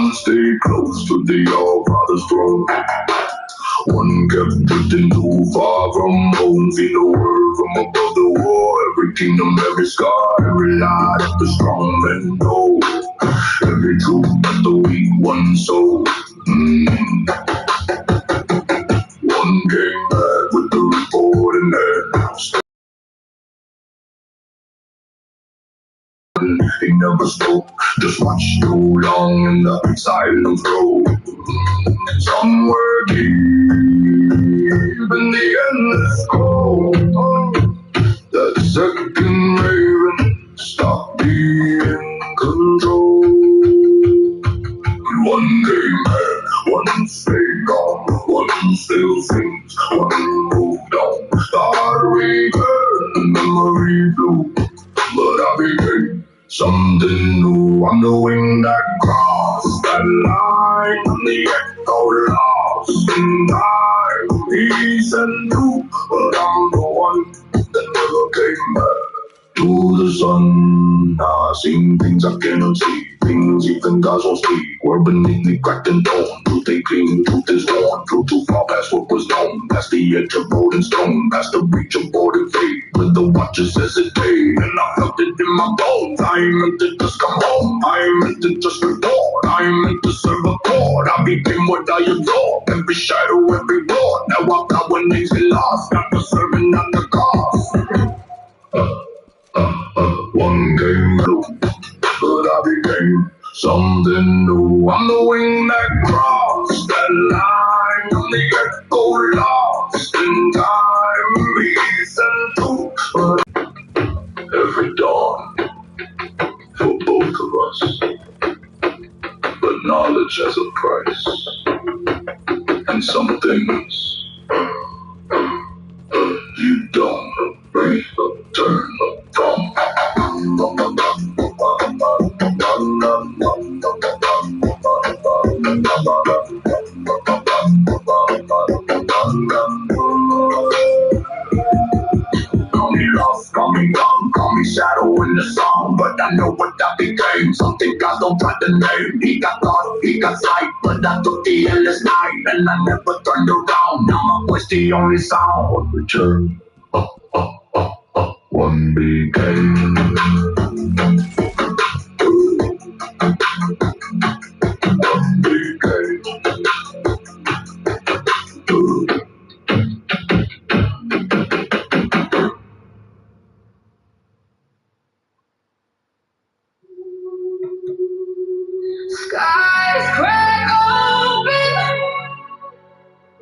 One stay close to the All-Father's throne. One kept drifting too far from home. See no word from above the war. Every kingdom, every scar, every lie that the strong men know. Every truth that the weak one sold. One came back with the report in hand. He never spoke, just watched too long in the silent flow. Somewhere deep in the endless cold, that second raven stopped being controlled. One came back, one stayed gone, one still sings, one moved on. The heart returned, the memory flew, but I became something new. I'm the wing that crossed that line, I'm the echo lost in time. Peace and truth, but I'm the one that never came back to the sun. I've seen things I cannot see, things even gods won't speak. We're beneath me cracked and torn. Truth ain't clean, truth is worn. Truth too far past what was known. Past the edge of golden stone, past the reach of boarding fate. When the watchers hesitate, and I felt it in my bones. I ain't meant to just come home, I ain't meant to just report. I ain't meant to serve a court, I became what I absorbed. Every shadow, every word. Now I got when things get lost. Not the serving, not the cost. One came blue, but I became something new. I'm the wing that crossed that line. I'm the echo lost in time. Peace and truth. Every dawn for both of us. But knowledge has a price. And some things you don't return from. Call me lost, call me young, call me shadow in the song, but I know what I became. Something God don't try to name. He got thought, he got sight, but I took the endless night, and I never turned around. Now my voice the only sound. One return, one became. One became. Skies crack open,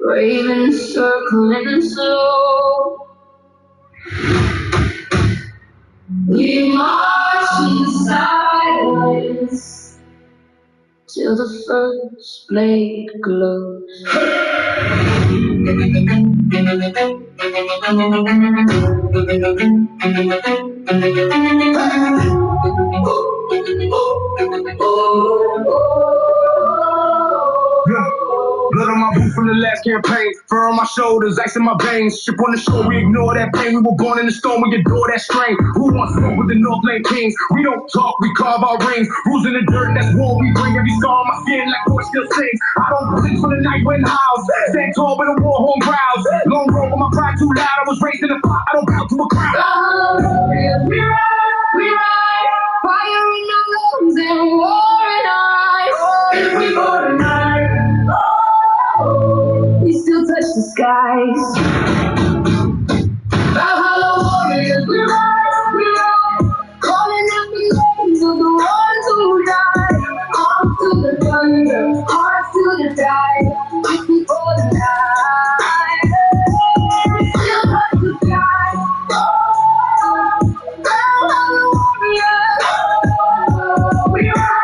ravens circling slow. We march in silence till the first blade glows. Blood on my boots from the last campaign, fur on my shoulders, ice in my veins. Ship on the shore, we ignore that pain. We were born in the storm, we adore that strain. Who wants smoke with the North Lane Kings? We don't talk, we carve our rings. Rules in the dirt, that's war we bring. Every scar on my skin like voice still sings. I don't flinch when the night wind howls. Stand tall when the war horn growls. Long road with my pride too loud. I was raised in a pot, I don't bow to a crowd. We ride, fire in our lungs and war in our eyes. If we go tonight, we still touch the skies. Valhalla warriors, we ride, calling out the names of the ones who died. Arms to the thunder, hearts to the tide. If we go tonight, we still touch the skies. Valhalla warriors, we ride.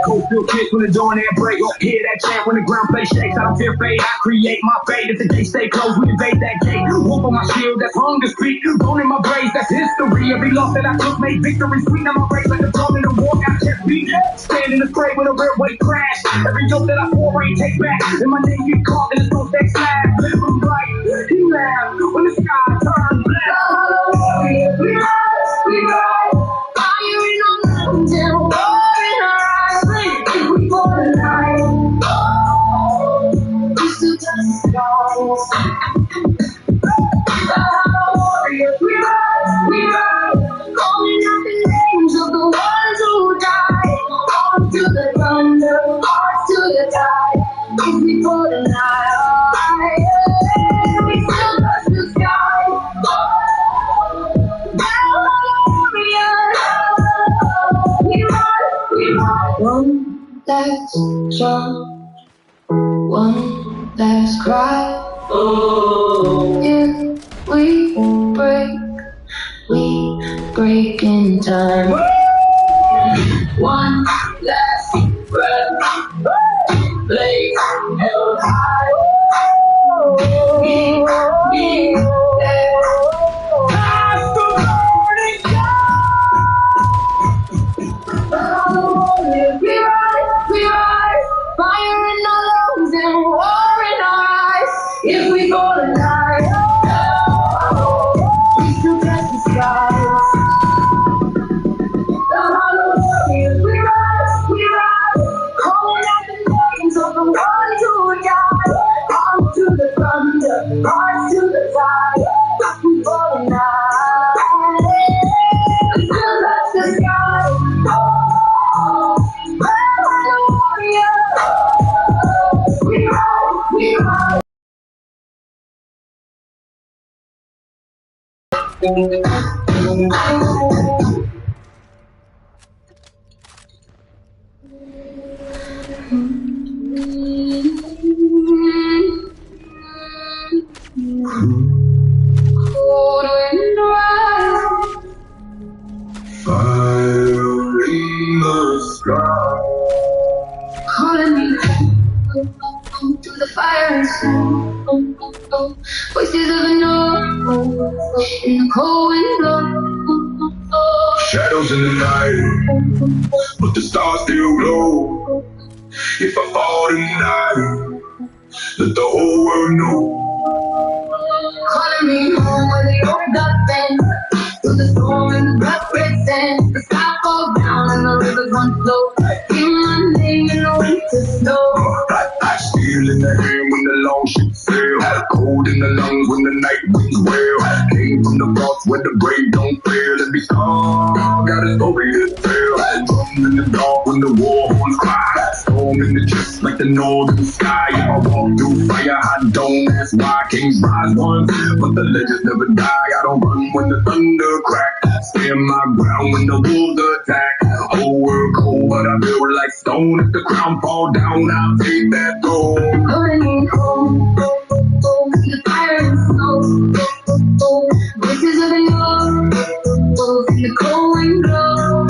Cold steel kick when the door and air break. Hear that chant when the ground play shakes. I don't fear fate, I create my fate. If the gates stay closed, we invade that gate. Wolf on my shield, that's hunger speak. Bone in my braids, that's history. Every loss that I took made victory sweet. Now my race like a drum in the war, got chest beat. Stand in the fray when a railway crash. Every yoke that I pour ain't take back. And my name get called in the stone stack slab. Live from right, he laughed when the sky turned black. We ride, fire in our lungs and war in our eyes. If we go last song, one last cry. If we break in time. One last breath, blaze held high. We there, past the burning sky. We rise, fire in our lungs and war in our eyes. If we fall tonight, we still touch the skies. We rise, calling out the names of the ones who died. Arms to the thunder, hearts to the fire. We fall tonight, we still touch the sky. We rise. Cold wind rise, Fire in the sky. calling me home to the fire and snow. Voices of the north in the cold wind blow. Shadows in the night, but the stars still glow. If I fall tonight, let the whole world know. Calling me home where the old got bent. Through the storm and the black red sand. The sky falls down and the rivers run slow. Hear my name in the winter snow. Hot steel in the hand when the long ships sail. Cold in the lungs when the night winds wail. Came from the vaults where the brave don't fail. Every star got a story to tell. Drums in the dark when the war horns cry. Storm in the chest like the northern sky. If I walk through fire, I don't ask why. Kings rise once, but the legends never die. I don't run when the thunder crack. Stand my ground when the wolves attack. Whole world cold, but I feel like stone. If the crown fall down, I'll take that throne. Calling me home to the fire and snow. Voices of the north in the cold wind blow.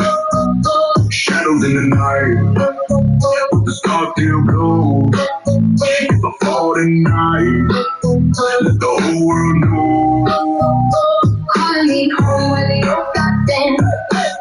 Shadows in the night, but the stars still glow. If I fall tonight, let the whole world know. Calling me home where the oak got bent.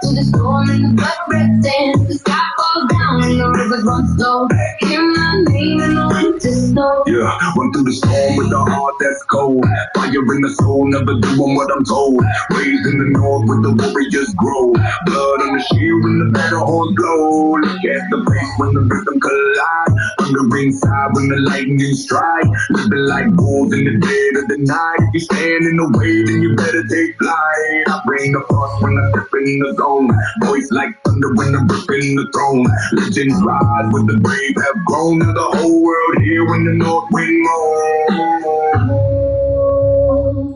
Through the storm and the blood red sand. The sky falls down and the rivers run slow. Hear my name in the winter snow. Yeah, run through the storm with a heart that's cold. Fire in the soul, never doing what I'm told. Raised in the north where the warriors grow. Blood on the shield when the battle horns blow. Look at the face when the rhythm collide. Thunder inside when the lightning strike. Living like wolves in the dead of the night. If you stand in the way, then you better take flight. I bring the frost when I step in the zone. Voice like thunder when I'm ripping the throne. Legends rise when the brave have grown. Now the whole world here when the north wind moans.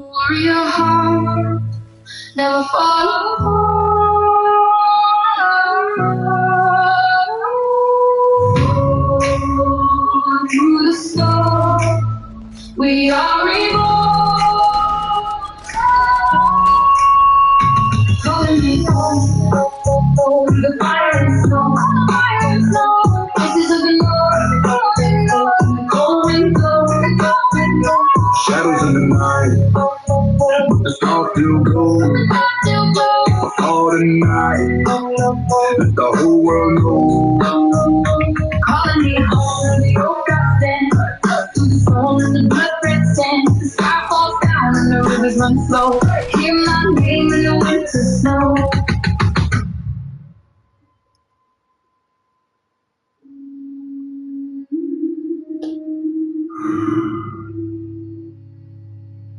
Warrior heart, never fall apart. Through the storm, we are reborn. Calling me home to the fire and snow. Voices of the north, in the cold wind blow. Shadows in the night, but the stars still glow. If I fall tonight, let the whole world know. Calling me home, the oak got bent. Through the storm and the blood red sand. The sky falls down and the rivers run slow. Hear my name in the winter snow.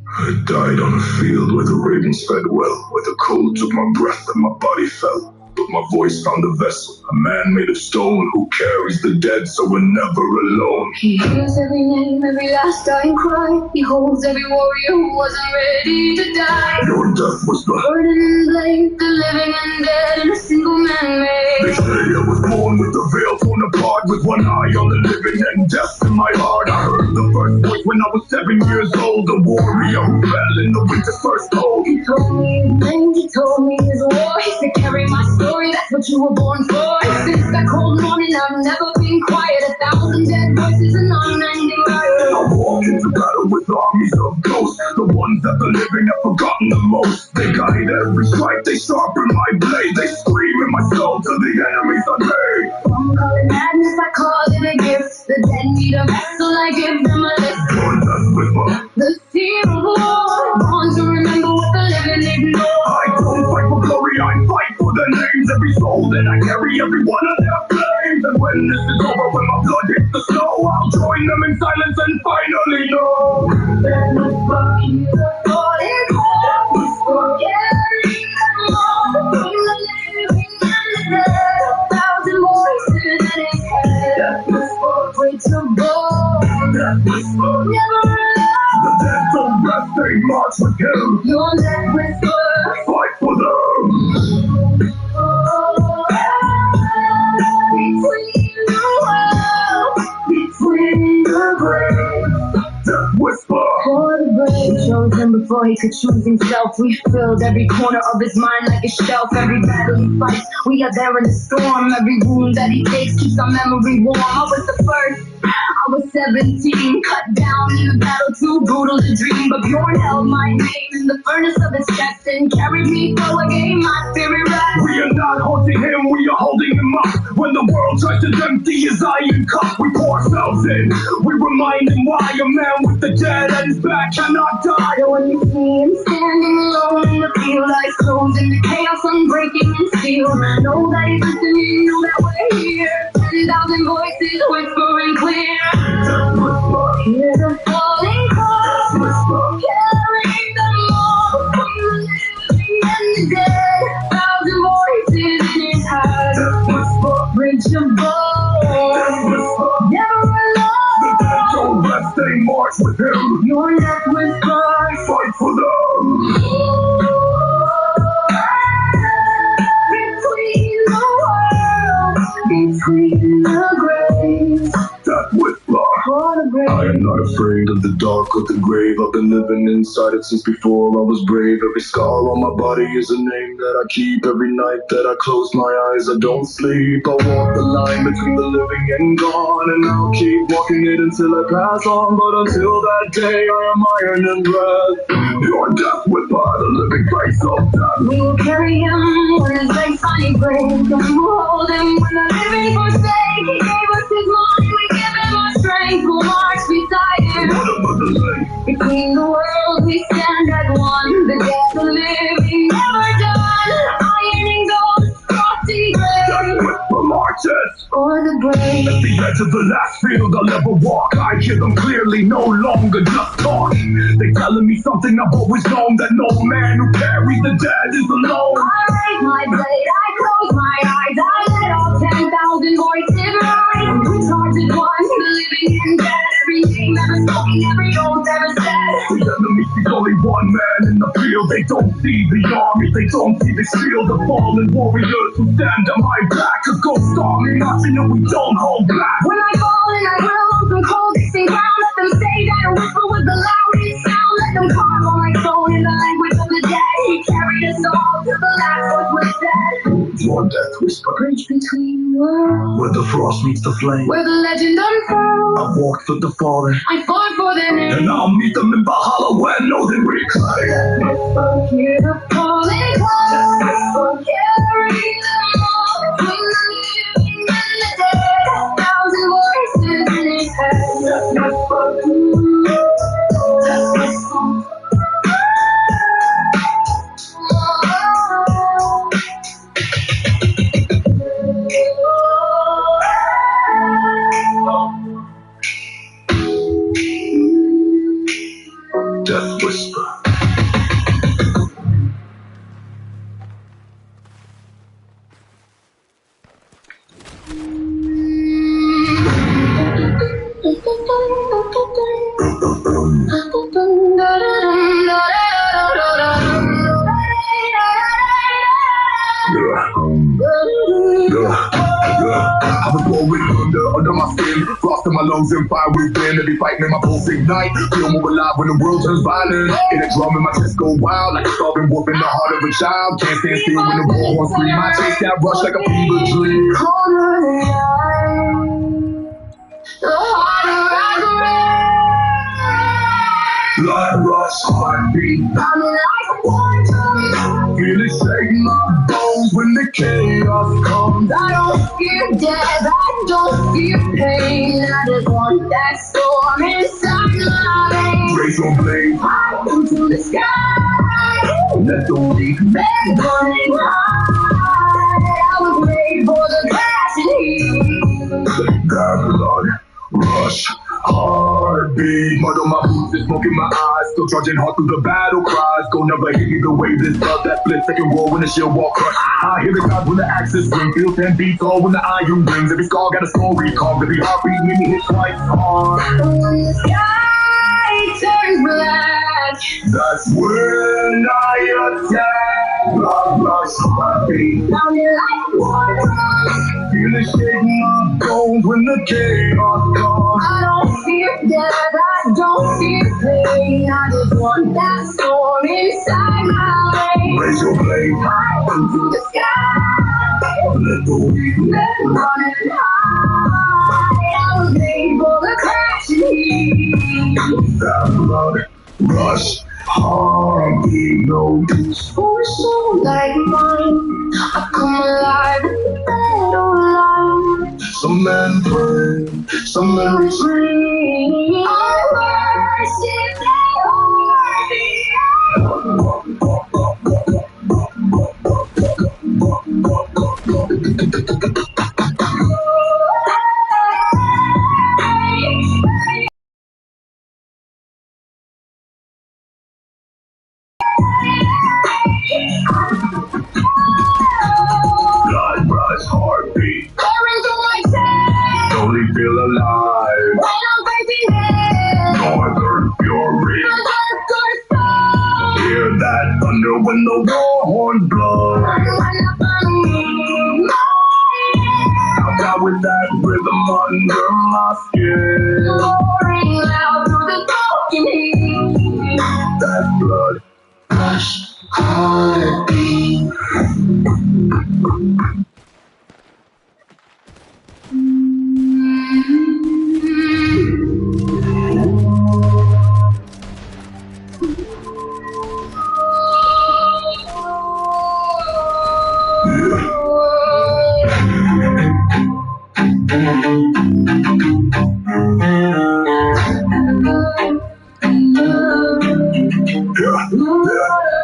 I died on a field where the ravens fed well, where the cold took my breath and my body fell. But my voice found a vessel, a man made of stone who carries the dead so we're never alone. He hears every name, every last dying cry. He holds every warrior who wasn't ready to die. Your death was the burden and blame, the living and dead in a single man made. They say I was born with the veil torn apart, with one eye on the living and death in my heart. I heard the first voice when I was 7 years old, the warrior who fell in the winter's first cold. He told me his name, he told me his war. He said, carry my story, that's what you were born for. Since that cold morning, I've never been quiet. 1,000 dead voices and unending riot. I walk into battle with armies of ghosts, the ones that the living have forgotten the most. They guide every strike, they sharpen my blade, they scream in my soul to the enemies I made. Some call it madness, I call it a gift. The dead need a vessel, I give them a lift. Your death whisper, The seal of war, born to remember what the living ignore. I don't fight for glory, I fight for their names. Every soul that I carry, every one of their flames. And when this is over, when my blood hits the snow, I'll join them in silence and finally know. That whisper, he's a falling call. Whisper, carrying them all. Between the living and the dead, 1,000 voices in his head. That whisper, breaks the bone. That whisper, Never alone. the dead don't rest, they march with him. Your that whisper, Fight for them. between the world, between the grave. Death whisper. For the brave, we chose him before he could choose himself. We filled every corner of his mind like a shelf. Every battle he fights, we are there in the storm. Every wound that he takes keeps our memory warm. I was the first, I was 17, cut down in the battle, too brutal to dream. But Bjorn held my name in the furnace of his chest and carried me through a game. My spirit rests. We are not haunting him, we are holding him up. When the world tries to empty his iron cup, we pour ourselves in. We remind him why a man with the dead at his back cannot die. So when you see him standing alone in the field, eyes closed in the chaos, unbreaking and steel, know that he's listening, know that we're here. 10,000 voices whispering clear. Death whisper. Hear the falling call, Death whisper. carrying them all between the living and the dead. 1,000 voices in his heart, Death whisper. bridge the Death bones, whisper. never The dead alone. don't rest, they march with him. Your neck whispers, Fight for them. between the world, between the graves. Death whisper. For the I grave. am not afraid of the dark or the grave. I've been living inside it since before I was brave. Every scar on my body is a name that I keep. Every night that I close my eyes, I don't sleep. I walk the line between the living and gone, and I'll keep walking it until I pass on. But until that day, I am iron and breath. Your death whisper, the living face of death. We will carry him when his legs finally break, and we will hold him when the living forsake. He gave us his mind, we give him our strength. We'll march beside him. What about the lake? Between the worlds we stand as one. The dead, the living, never done. Iron and gold, frosty Death grave. whisper marches. For the brave. At the edge of the last field I'll ever walk, I hear them clearly, no longer just talk. They telling me something I've always known, that no man who carries the dead is alone. I raise my blade, I close my eyes, I let all 10,000 voices rise. We charge as one, the living and dead. Every name ever spoken, every oath ever said. The enemy sees only one man in the field. They don't see the army, they don't see the shield. The fallen warriors who stand on my back. A ghost army marching and we don't hold back. When I fall and I will on some cold distant ground, let them say that a whisper was the loudest sound. Let them carve on my soul in the language of the dead. He carried us all till the last voice was said. Your death whisper, Bridge between worlds, where the frost meets the flame. where the legend unfurls. I walked with the fallen, I fought for their name. and I'll meet them in Valhalla when no they reclaim. Hear the falling call, carry them all between the living and the dead. 1,000 voices in his head. Death whisper. I was born with under my skin, frost in my lungs and fire within. Every fight made my pulse ignite. Feel more alive when the world turns violent. In a drum in my chest go wild, like a starving wolf in the heart of a child. Can't stand still when the war horns scream. I chase that rush like a fever dream. Colder the night, the harder I breathe. Blood rush, heartbeat, Pounding like a war drum. feel it shake my bones when the chaos comes. I don't fear death, I don't fear pain. I just want that storm inside my veins. Raise your blade, High into the sky, let the weak legs burning high. I was made for the passion heat. that blood rush, heartbeat. Mud on my boots and smoke in my eyes. Still charging hard through the battle cries. Go never hit me the way this blood that split second war when the shield wall crush. I hear the gods when the axes ring. Feel 10 beats all when the iron rings. Every scar got a story carved. Every heartbeat made me hit twice hard. When the sky turns black, That's when I attack. Blood rush, heartbeat. pounding like a war drum. Feel it shake my bones when the chaos comes. I don't fear death, I don't fear pain. I just want that storm inside my veins. Raise your blade, High into the sky, let the weak running high. I was made for the crashing heat. that blood rush, heartbeat. No use. For a soul like mine, I come alive in the dead or alive. Some men pray, some men retreat. I worship Blood rush, heartbeat. Current through my chest, Only feel alive. when I'm facing death. Northern fury. Hear that thunder when the war horn blows. I'll die with that rhythm under my skin. That blood rush, heartbeat.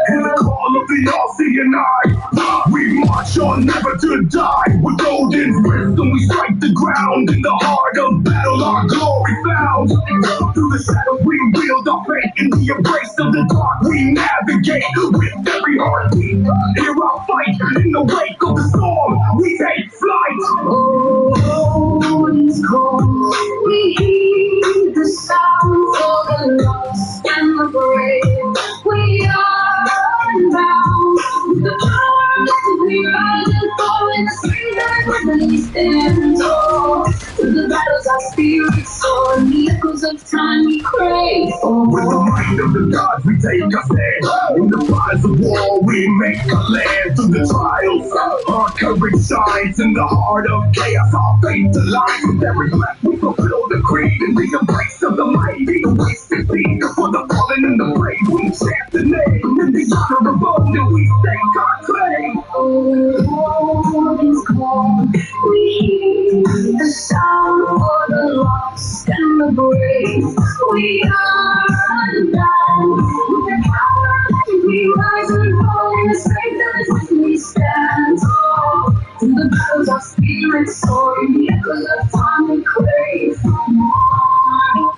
In the call of the Aussie and I, we march on never to die. With golden wisdom we strike the ground. In the heart of battle our glory found. Through the shadows we wield our fate. In the embrace of the dark we navigate. With every heartbeat, hear our fight. In the wake of the storm we take flight. Oh, it's cold. We hear the sound of the lost and the brave. We are unbound. The power that we rise and fall in the street that we stand tall. Through the battles our spirits soar, in the echoes of time we crave for. With the might of the gods we take a stand. In the fires of war we make a land. Through the trials our courage shines. In the heart of chaos our faith aligns. With every breath we fulfill the creed. In the embrace of the mighty the wasted feet. For the fallen and the brave we chant the name. In the honor of all that we stake our claim. Oh, it's cold. We hear the sound for the lost and the brave. We are undone. With the power that we rise and fall in the strength that we stand tall. Through the battles our spirits soar, in the echoes of time we crave for more.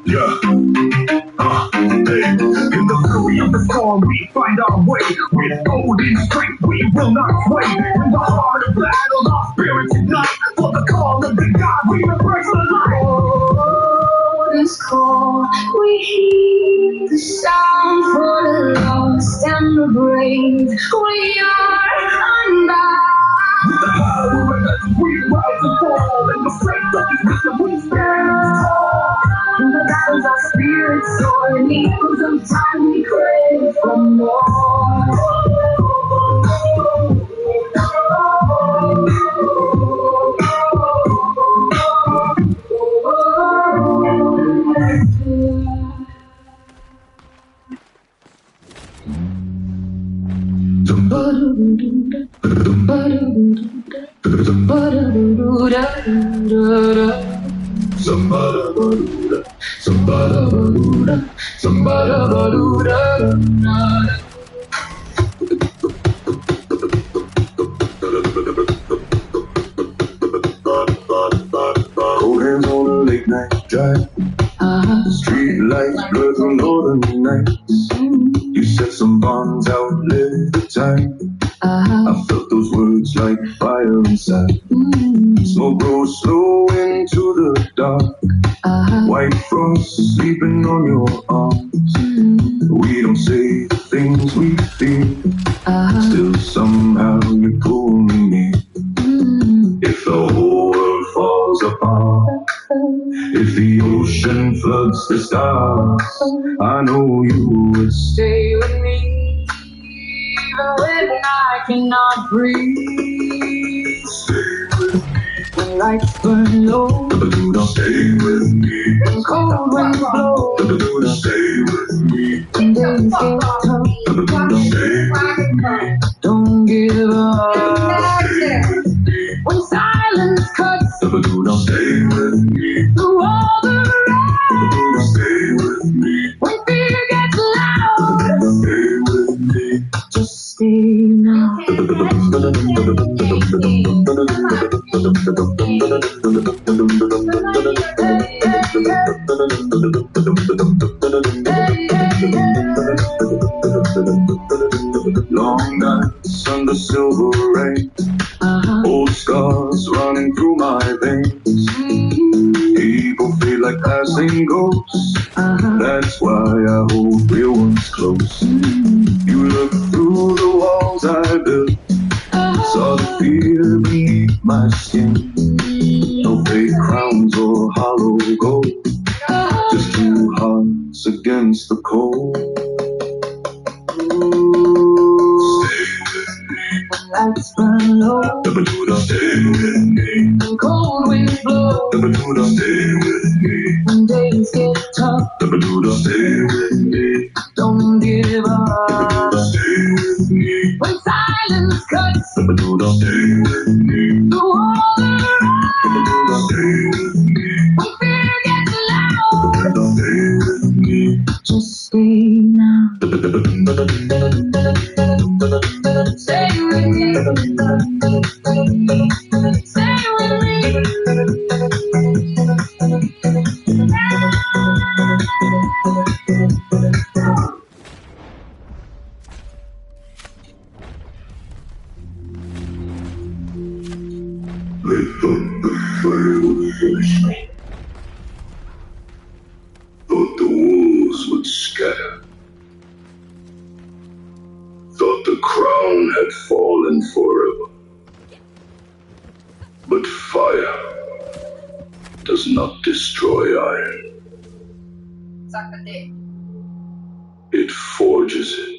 Yeah. Hey. In the fury of the storm we find our way. With golden strength we will not sway. In the heart of battle our spirits ignite. For the call of the God we embrace the light. silence call, we hear the sound for the lost and the brave. We are unbound. With the power and as we rise and fall, and the strength of His wisdom we stand tall. In the battles our spirits soar, in the echoes of time we crave for more. Cold hands on a late night drive. Street lights blur through northern nights. You set some bonds out, live the time. I felt those words like fire inside. Smoke rolls slow into the dark. White frost sleeping on your arms. We don't say the things we feel. Still somehow you pull me near. If the whole world falls apart, if the ocean floods the stars, I know you would stay with me. Even when I cannot breathe, when lights burn low, Stay with me. when cold winds blow, Stay with me. when days get tough, Stay with me. don't give up. When silence cuts Stay with me. through all the rest, Stay with me. when fear gets loud, Stay with me. just stay now. Long nights under silver rain, old scars running through my veins. People feel like passing ghosts. That's why I hold real ones close. You look through the walls I built, saw the fear beneath my skin. No fake crowns or hollow gold, just two hearts against the cold. Lights burn low, Stay with me. when cold winds blow, Stay with me. when days get tough, Stay with me. don't give up. Stay with me. When silence cuts Stay with me. through all the rest, Stay with me. when fear gets loud, Stay with me. just stay now. Stay with me. Stay with me. They thought the fire would finish me. Thought the wolves would scatter. Thought the crown had fallen forever. But fire does not destroy iron. It forges it.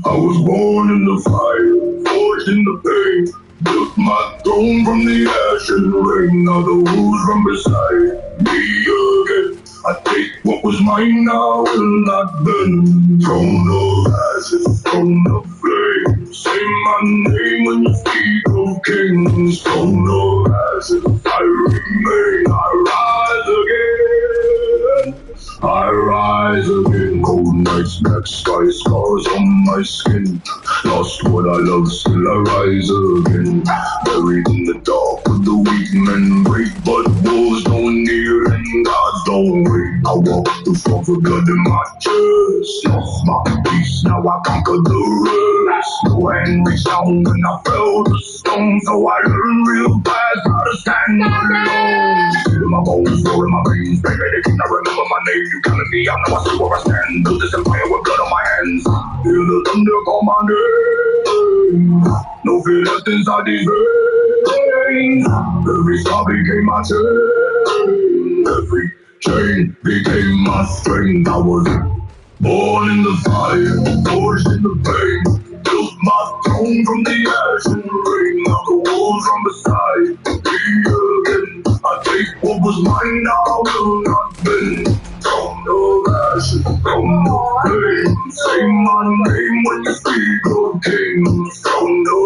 I was born in the fire, forged in the pain. Built my throne from the ashes rain. Now the wolves run beside me again. I take what was mine, now will not bend. Throne of ashes, throne of flame. Say my name when you speak of kings. Throne of ashes, I remain. I rise again. I rise again. Cold nights, black sky, scars on my skin. Lost what I love, still I rise again. Buried in the dark with the weak men break, but wolves don't kneel and gods don't wait. I walk through storms with blood in my chest. Lost my peace, now I conquer the rest. No hand reached down when I fell to stone, so I learned real fast how to stand alone. Feel my bones, roll in my veins, baby, they cannot remember my name. You counted me out, now I see where I stand. Built this empire with blood on my hands. Feel the thunder call my name. No fear left inside these veins. Every scar became my chain. Every chain became my strength. I was born in the fire, forged in the pain. Built my throne from the ash and rain. Now the wolves run beside me again. I take what was mine, now I will not bend. From the ashes, from the flame. Say my name when you speak of kings. From the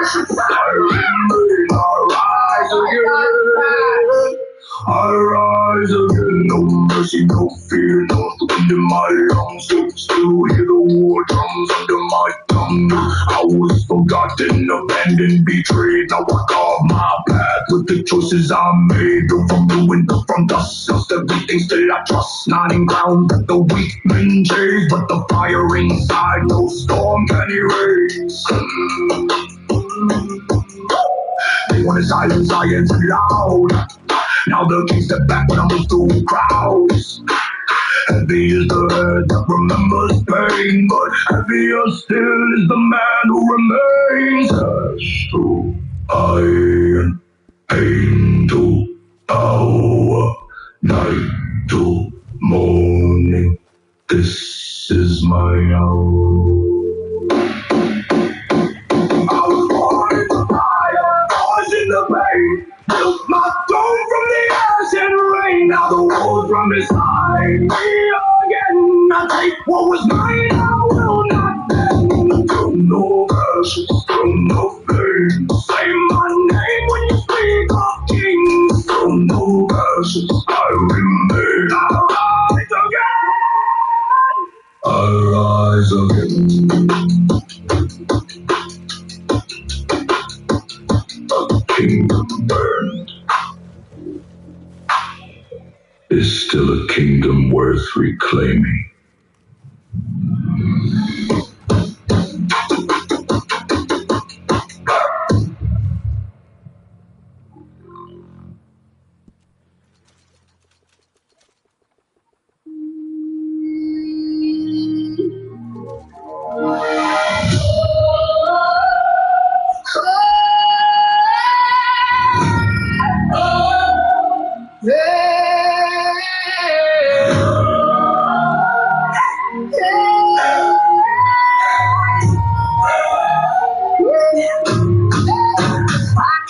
ashes, I remain. I rise again. I rise again, no mercy, no fear, no wind in my lungs. Still hear the war drums under my tongue. I was forgotten, abandoned, betrayed. Now I carve my path with the choices I made. Built from ruin, built from dust. Lost everything, still I trust. Not in ground that the weak men chase, but the fire inside, no storm can erase. They wanted silence, science loud. Now the king step back when I move through crowds. Heavy is the head that remembers pain, but heavier still is the man who remains. Ash to iron, pain to power, night to morning. This is my hour. I was born in the fire, forged in the pain. Built my throne from the ash and rain. Now the wolves run beside me again. I take what was mine, I will not bend. From no ashes, from no flame. Say my name when you speak of kings. From no ashes, I remain. I rise again. A kingdom burned is still a kingdom worth reclaiming.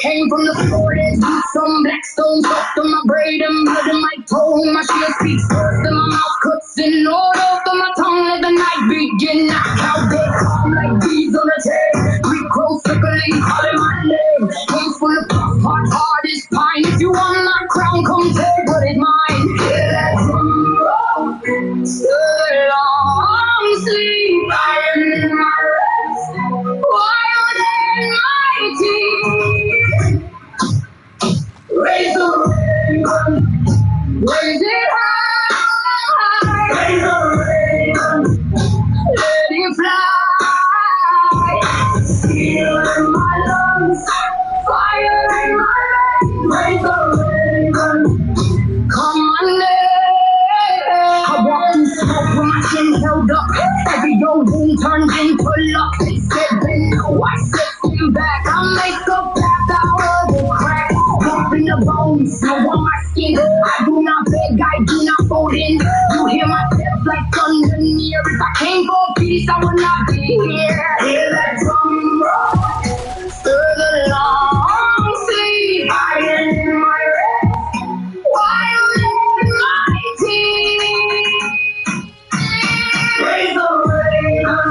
Came from the forest, some black stones soft on my braid and blood in my tone. My shield speaks first and my mouth cuts in order for my tongue. Let the night begin. Knock out they come like bees on a chain. We crow circling, calling my name. Hands full of puff, hard as pine. If you want my crown, come take what is mine. Hear that drum roll, still long sleep. I am in my rest, wild and mighty. Raise the raven, raise it high. Raise the raven, let it fly. Steel in my lungs, fire in my veins. Raise the raven, come on down. I walk through smoke with my chin held up. Every old wound turned into luck. They said they know I said stand back. I make a path out of the crack. In the bones, snow on my skin. I do not beg, I do not fold in. You hear my steps like thunder near. If I came for peace, I would not be here. Hear that drum roll, stir the long sleep. I am in my rest, wild and mighty. Raise the raven,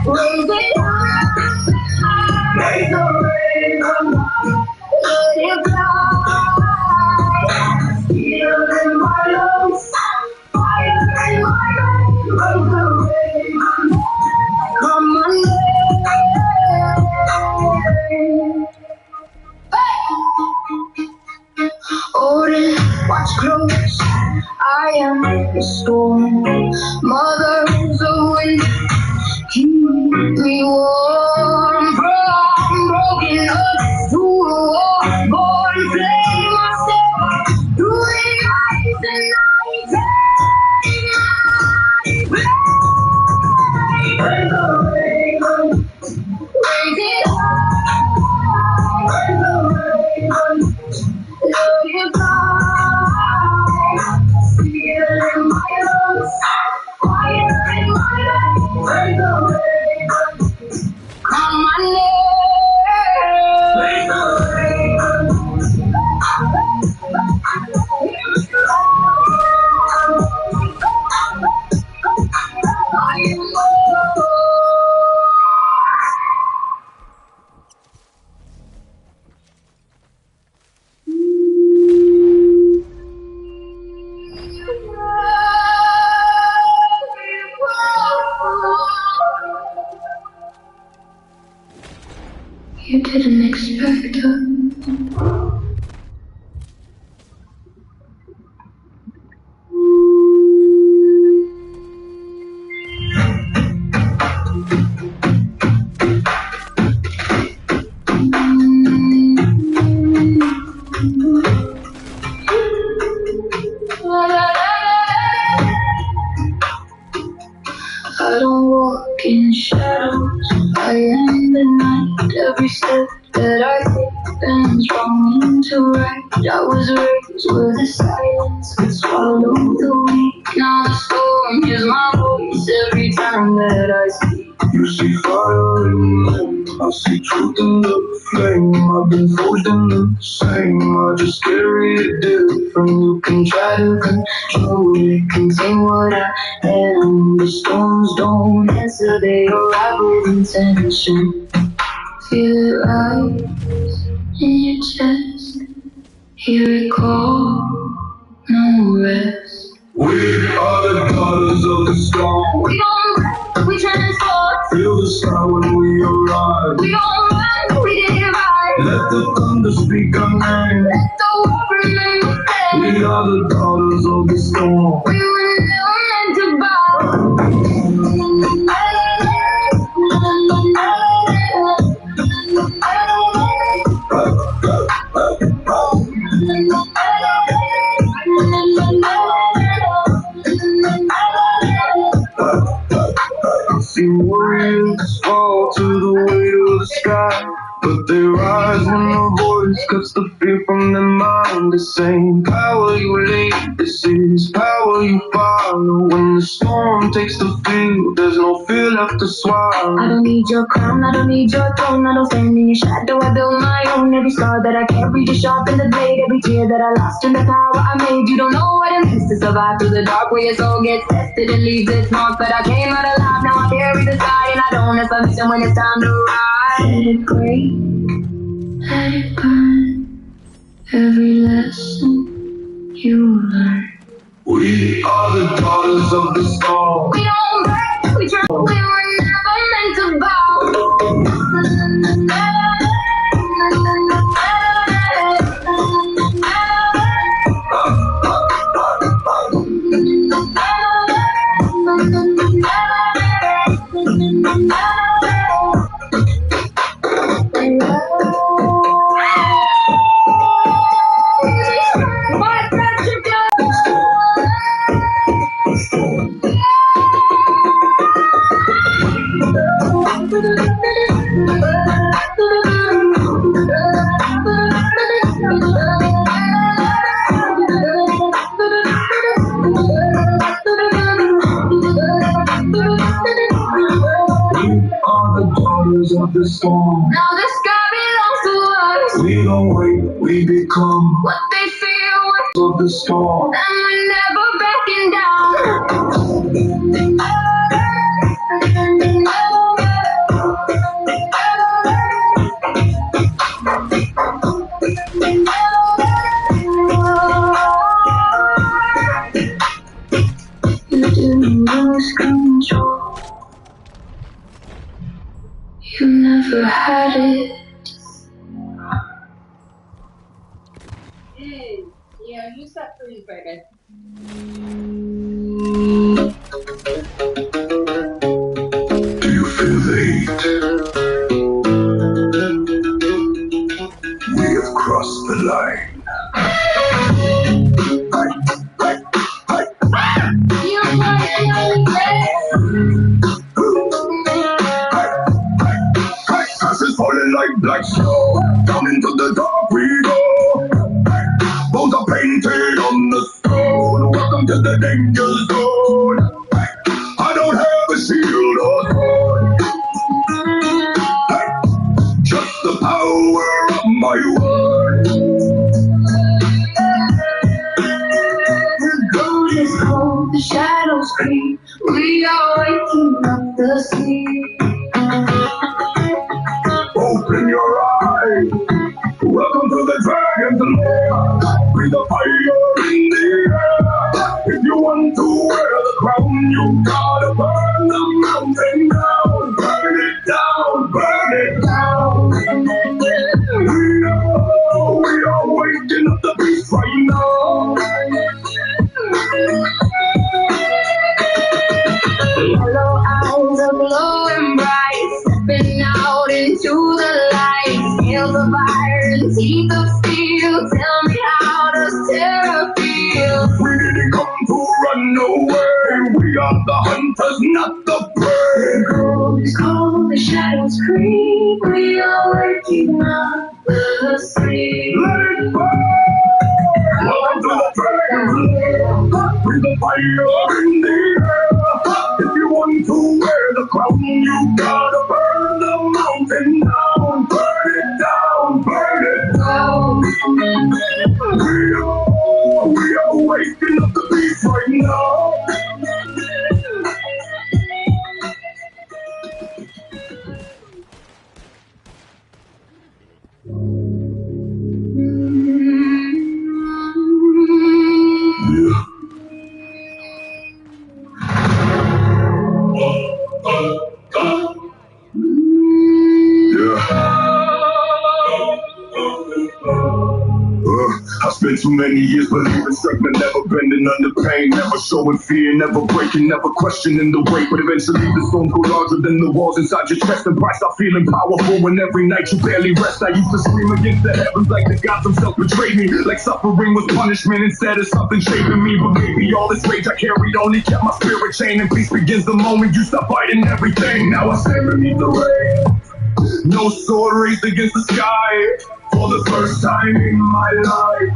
raise it high. Raise the raven, let it fly. Steel in my lungs, fire in my veins. Raise the raven, You didn't expect her. I don't walk in shadows, I am the night. Every step that I take bends wrong into right. I was raised where the silence could swallow the weak. Now the storm hears my voice every time that I speak. You see fire in them, I see truth in the flame. I've been forged in the same, I just carry it different. You can try to control it, Contain what I am. The storms don't answer, they arrive with intention. Feel it rise in your chest. Hear it call, no rest. we are the daughters of the storm. We don't rest, we transform. Feel the sky when we arrive. We don't run, we divide. Let the thunder speak our name. Let the world remain the same. We are the daughters of the storm. We were never meant to bow. I see warriors fall to the weight of the sky, but they rise when the voice cuts the fear from their mind. The same power you lead, this is power you follow. When the storm takes the field, there's no fear left to swallow. I don't need your crown, I don't need your throne. I don't stand in your shadow, I build my own. Every scar that I carry to sharpen the blade. Every tear that I lost in the power I made. You don't know what it means to survive through the dark, where your soul gets tested and leaves its mark. But I came out alive, now I carry the sky, and I don't have permission when it's time to rise. Let it break, let it burn. Every lesson you learn. We are the daughters of the storm. We don't break, we try. We were never meant to bow. Of the storm. Now the sky belongs to us. We don't wait, we become What they fear of the storm. and we're never backing down. You didn't lose control. You never had it. Yeah, use that freeze burger. Do you feel the heat? We have crossed the line. You Ashes falling like black snow. Down into the dark we go. Bones are painted on the stone. Welcome to the danger zone. I don't have a shield or sword. Just the power of my word. The gold is cold, the shadows creep. We are waking up the sea. Open your eyes. Welcome to the dragon's lair. Breathe the fire in the air. If you want to wear the crown, you gotta burn the mountain down. Burn it down, burn it down. into the light. Scales of iron, teeth of steel. Tell me, how does terror feel? We didn't come to run away. We are the hunters, not the prey. Cold is cold, the shadows creep. We are waking up the sleep. Let it burn! Welcome to the flames. With the fire in the air. If you want to wear the crown, you gotta burn the mountain down. Burn it down, burn it down. We are waking up the beast right now. I spent too many years believing strength and never bending under pain, never showing fear, never breaking, never questioning the weight. But eventually the storm grew larger than the walls inside your chest, and I start feeling powerful when every night you barely rest. I used to scream against the heavens like the gods themselves betrayed me, like suffering was punishment instead of something shaping me. But maybe all this rage I carried only kept my spirit chained, and peace begins the moment you stop fighting everything. Now I stand beneath the rain, no sword raised against the sky. For the first time in my life,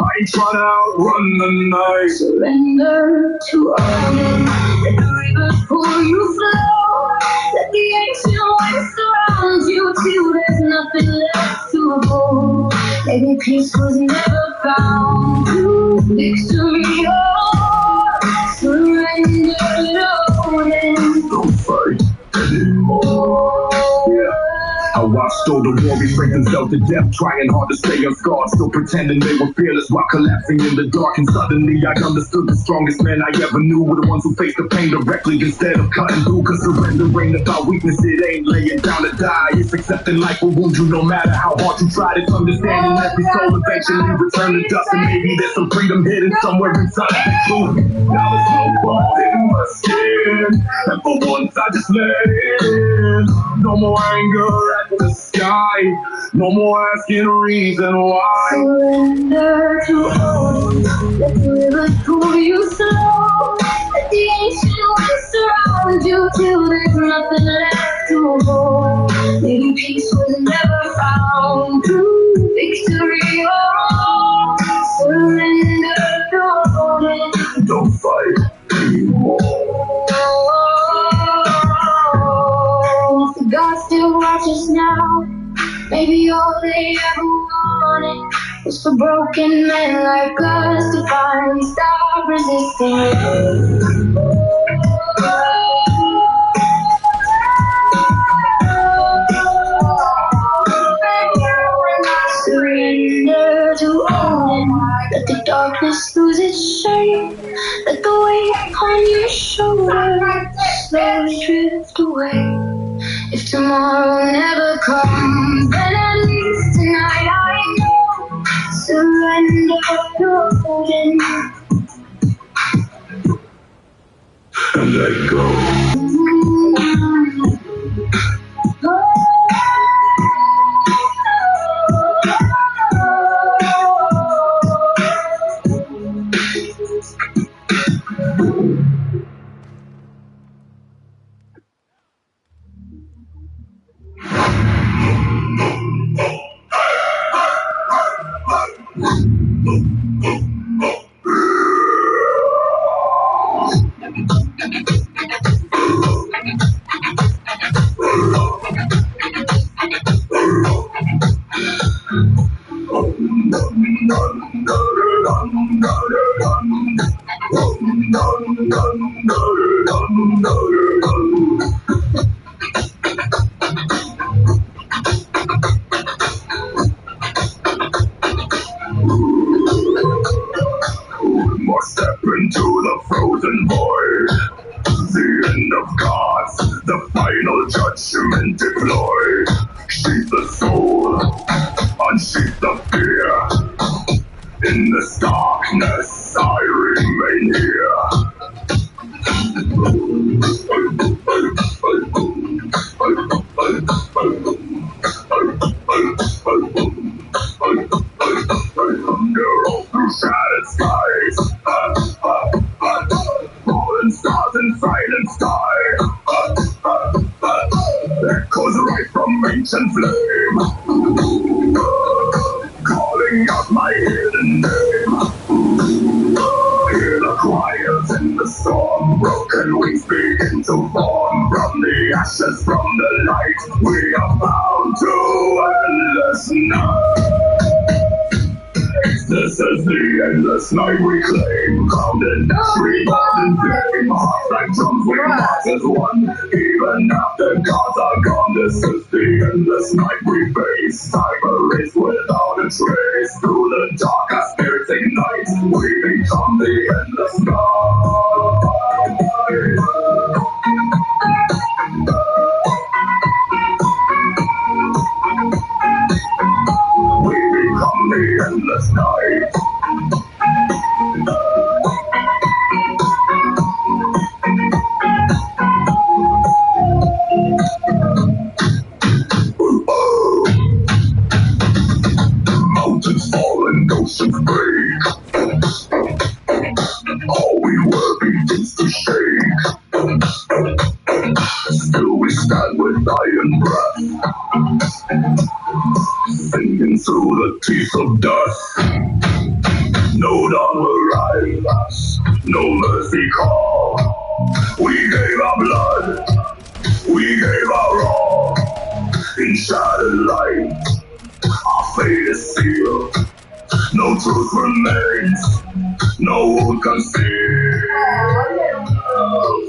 I ain't trying to outrun the night. Surrender to own. Let the river pull you slow. Let the ancient winds surround you till there's nothing left to hold. Maybe peace was never found. Victory, oh, surrender, Lord. Don't fight anymore. Yeah. I watched all the warriors break themselves to death, trying hard to stay unscarred, still pretending they were fearless while collapsing in the dark. And suddenly I understood the strongest men I ever knew were the ones who faced the pain directly instead of cutting through. Cause surrender ain't about weakness, it ain't laying down to die. It's accepting life will wound you no matter how hard you try. It's understanding every soul eventually return to dust, and maybe there's some freedom hidden somewhere inside the truth. Now there's no fault in my skin, and for once I just let it in. No more anger at the sky, no more asking a reason why. Surrender to own. Let the river pull you slow. Let the ancient winds surround you till there's nothing left to hold. Maybe peace was never found. True victory, oh, surrender to own. Don't fight anymore. If the gods still watch us now, maybe all they ever wanted was for broken men like us to finally stop resisting. Surrender to own. Let the darkness lose its shame. Let the weight upon your shoulders slowly drift away. If tomorrow never comes, then at least tonight I know. Surrender to own. And let go. Must step into the frozen void. The end of gods, the final judgment deployed. Sheath the soul, unsheath the fear. In this darkness I remain here. flame, calling out my hidden name. Hear the choirs in the storm, broken wings begin to form. From the ashes, from the light, we are bound to endless night. This is the endless night we claim. Crowned in ash, reborn in flame. Hearts like drums, we march as one. Even after gods are gone, this is the endless night we face. Time erased without a trace. Through the dark, our spirits ignite. We become the endless night. We become the endless night. Mountains fall and oceans break. All we were begins to shake. Still we stand with iron breath, singing through the teeth of death. No dawn will rise, no mercy call. We gave our blood, we gave our all. In shattered light, our fate is sealed. No truth remains, no one can see.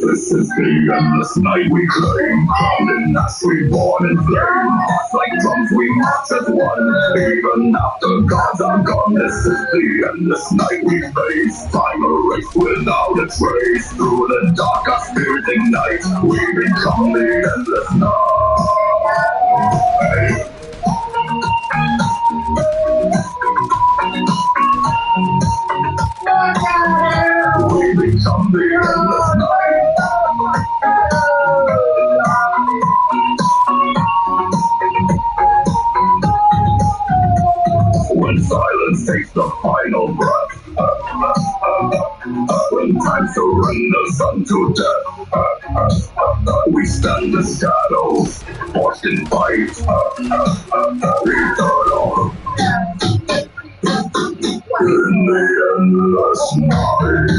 This is the endless night we claim. Crowned in ash, reborn in flame. Hearts like drums, we march as one. Even after gods are gone, this is the endless night we face. Time erased without a trace. Through the dark, our spirits ignite. We become the endless night. We become the endless night. When silence takes the final breath, when time surrenders unto death, we stand the shadows, forced in fight, eternal. In the endless night.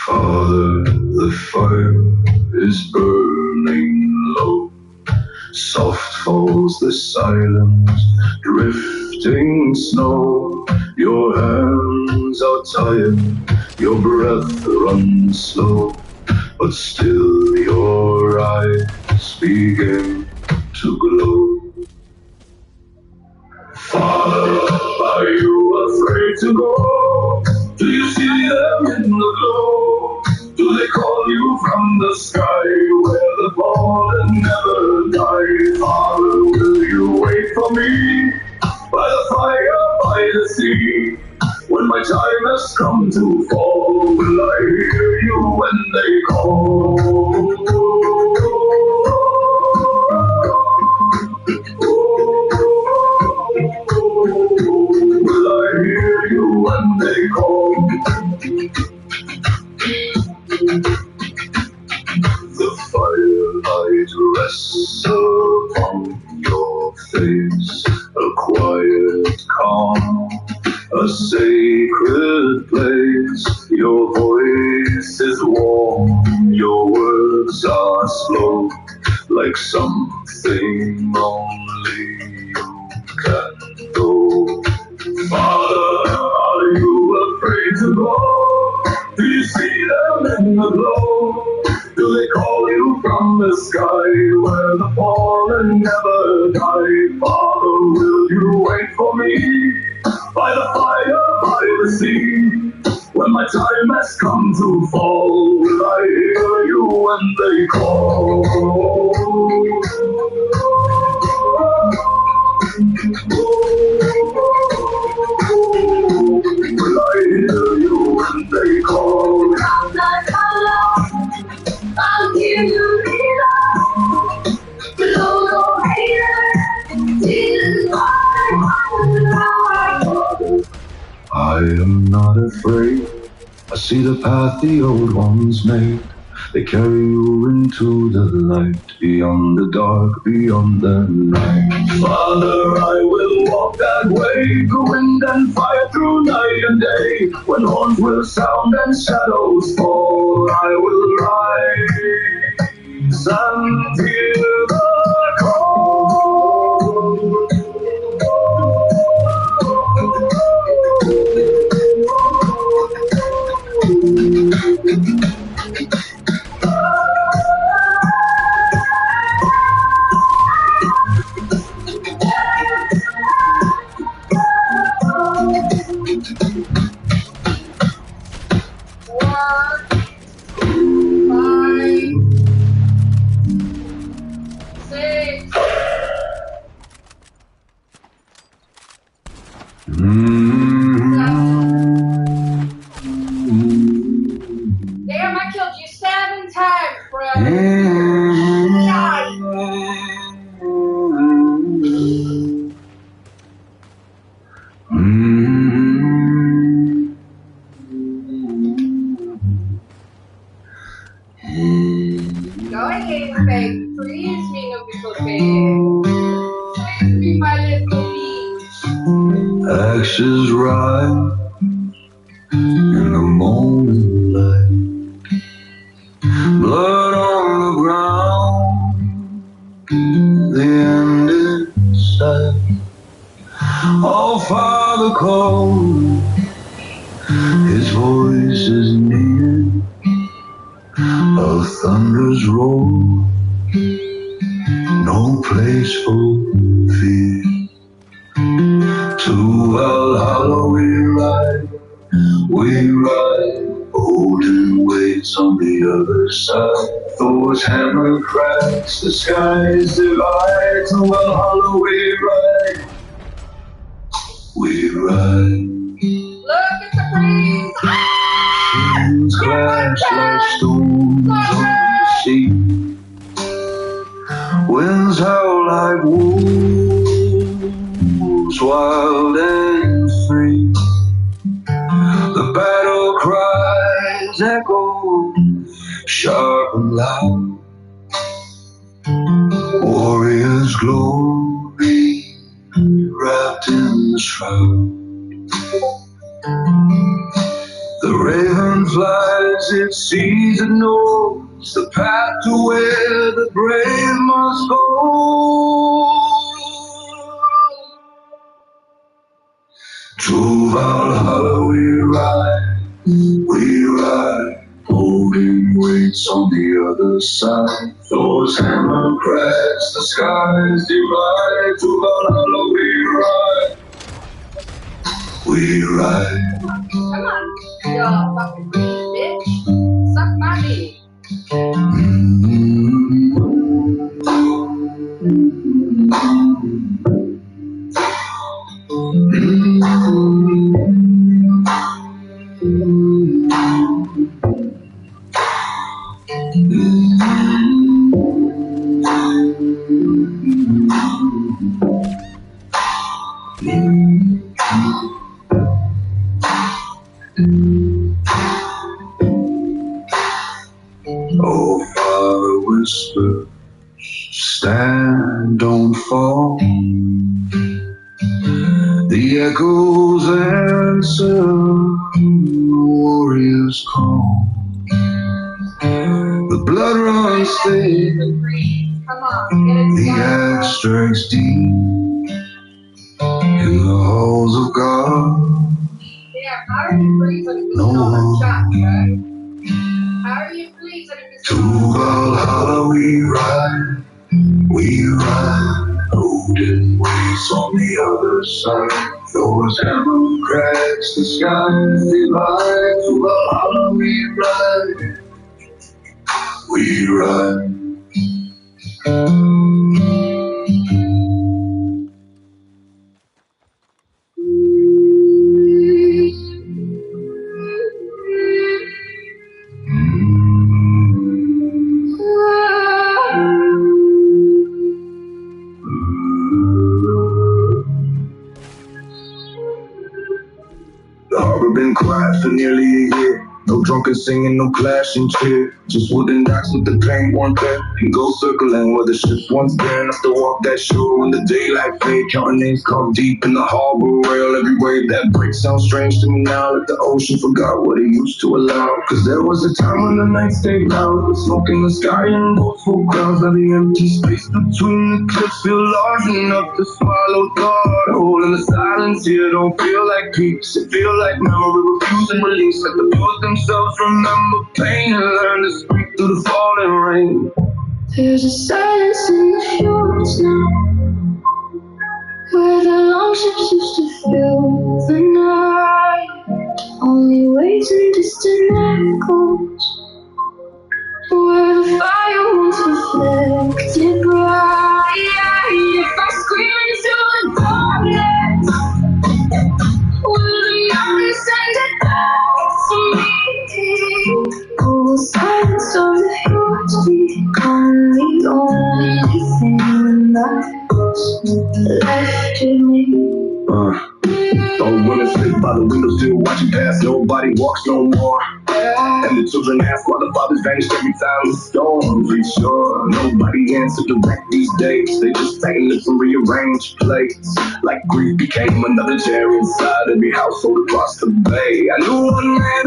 Father, the fire is burning low. Soft falls the silence, drifting snow. Your hands are tired, your breath runs slow, but still your eyes begin to glow. Father, are you afraid to go? Do you see them in the glow? Do they call you from the sky where the fallen never die? Father, will you wait for me by the fire, by the sea? When my time has come to fall, will I hear you when they call? Will I hear you when they call? The firelight rests upon your face, a quiet calm, a sacred place. Your voice is warm, your words are slow, like something only you can know. Father, are you afraid to go? Do you see them in the glow? Do they call you from the sky where the fallen never die? Father, will you wait for me by the fire, by the sea? When my time has come to fall. Will I hear you when they call? Will I hear you when they call? I'm not alone. I'll give you freedom. Blow no haters. Jesus, I am not afraid. I see the path the old ones made. They carry you into the light, beyond the dark, beyond the night. Father, I will walk that way, through wind and fire, through night and day. When horns will sound and shadows fall, I will rise and hear the call. Damn, I killed you 7 times, bro. Go ahead, baby. Please me no people big. Please be my little beach. Axes rise in the morning light. Blood on the ground, the end is sight. Oh, Father called, his voice is near. Of thunder's roar, no place for fear. To Valhalla we ride, holding weights on the other side. Thor's hammer cracks, the skies divide. To Valhalla we ride. Look at the breeze. Winds clash like stones on the sea. Winds howl like wolves, wild and free. The battle cries echo, sharp and loud. Warriors' glory wrapped in the shroud. The raven flies, it sees, it knows the path to where the brave must go. To Valhalla we ride, holding weights on the other side. Thor's hammer cracks, the skies divide. To Valhalla we ride. Come on, you fucking breeze, bitch. Suck my dick. Oh, Father whispers, stand, don't fall. The echoes answer, warriors call. The blood runs thick, Come on, get it the together. axe strikes deep in the halls of God. Yeah, how are you freezing if No it's not a one. shot, right? How are you freezing if it's To Valhalla we ride, holding weights on the other side. Those arrow cracks, the skies divide to a hollow we ride. The harbor been quiet for nearly a year. No drunken singing, no clashing cheer. Just wooden docks with the paint weren't there. And go circling where the ships once been. Have to walk that shore when the daylight fade. Counting names carved deep in the harbor rail. Every wave that breaks sounds strange to me now. Like the ocean forgot what it used to allow. Cause there was a time when the night stayed loud. With smoke in the sky and boats full crowds. Now the empty space between the cliffs feel large enough to swallow thought. Holding the silence here don't feel like peace. It feel like memory refusing release. Like the boys themselves remember pain and learn to speak through the falling rain. There's a silence in the fjords now, where the longships used to fill the night. Only waves and distant echoes, where the fire once reflected bright. If I scream into the darkness, will the mountains send it back to me? Will the silence of the fjords become the only thing that's left of me? Old women sit by the window still watching past. Nobody walks no more. And the children ask why the fathers vanish every time the storms reach shore. Nobody answered direct these days. They just paint lips and rearrange plates. Like grief became another chair inside every household across the bay. I knew one man